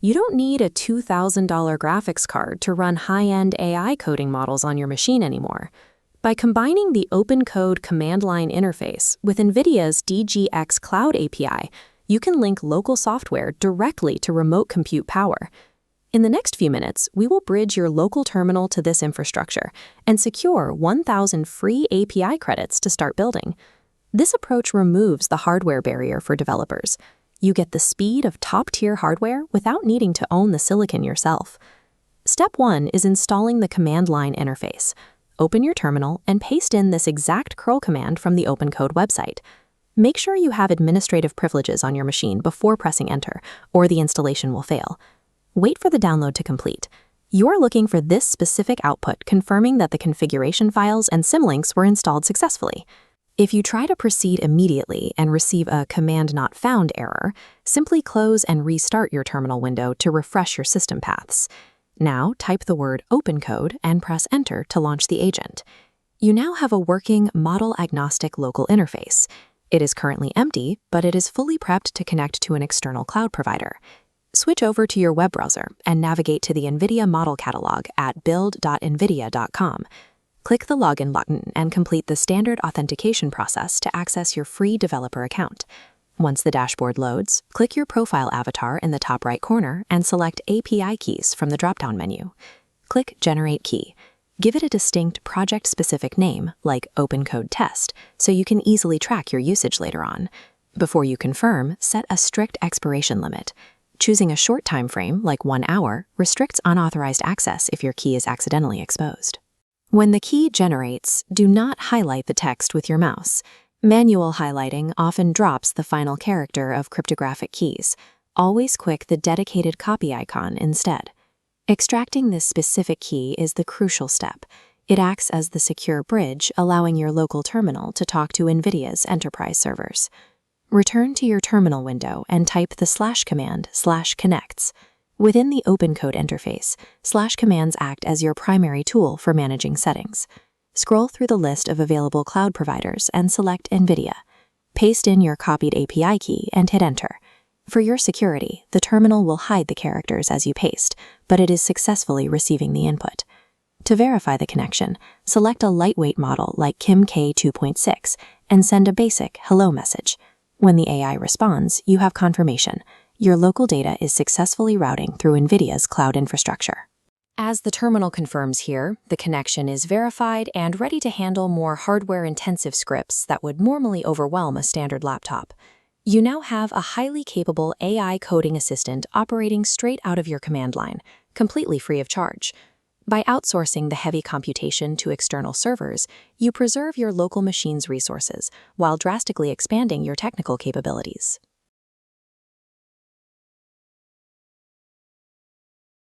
You don't need a $2,000 graphics card to run high-end AI coding models on your machine anymore. By combining the OpenCode command line interface with NVIDIA's DGX Cloud API, you can link local software directly to remote compute power. In the next few minutes, we will bridge your local terminal to this infrastructure and secure 1,000 free API credits to start building. This approach removes the hardware barrier for developers. You get the speed of top-tier hardware without needing to own the silicon yourself. Step 1 is installing the command line interface. Open your terminal and paste in this exact curl command from the OpenCode website. Make sure you have administrative privileges on your machine before pressing enter, or the installation will fail. Wait for the download to complete. You're looking for this specific output confirming that the configuration files and symlinks were installed successfully. If you try to proceed immediately and receive a command not found error, simply close and restart your terminal window to refresh your system paths. Now type the word OpenCode and press enter to launch the agent. You now have a working model-agnostic local interface. It is currently empty, but it is fully prepped to connect to an external cloud provider. Switch over to your web browser and navigate to the NVIDIA model catalog at build.nvidia.com. Click the Login button and complete the standard authentication process to access your free developer account. Once the dashboard loads, click your profile avatar in the top right corner and select API keys from the drop-down menu. Click Generate Key. Give it a distinct project-specific name, like OpenCode Test, so you can easily track your usage later on. Before you confirm, set a strict expiration limit. Choosing a short time frame, like 1 hour, restricts unauthorized access if your key is accidentally exposed. When the key generates, do not highlight the text with your mouse. Manual highlighting often drops the final character of cryptographic keys. Always click the dedicated copy icon instead. Extracting this specific key is the crucial step. It acts as the secure bridge, allowing your local terminal to talk to NVIDIA's enterprise servers. Return to your terminal window and type the command /connects. Within the OpenCode interface, /commands act as your primary tool for managing settings. Scroll through the list of available cloud providers and select NVIDIA. Paste in your copied API key and hit enter. For your security, the terminal will hide the characters as you paste, but it is successfully receiving the input. To verify the connection, select a lightweight model like KIM-K 2.6 and send a basic hello message. When the AI responds, you have confirmation. Your local data is successfully routing through NVIDIA's cloud infrastructure. As the terminal confirms here, the connection is verified and ready to handle more hardware-intensive scripts that would normally overwhelm a standard laptop. You now have a highly capable AI coding assistant operating straight out of your command line, completely free of charge. By outsourcing the heavy computation to external servers, you preserve your local machine's resources while drastically expanding your technical capabilities.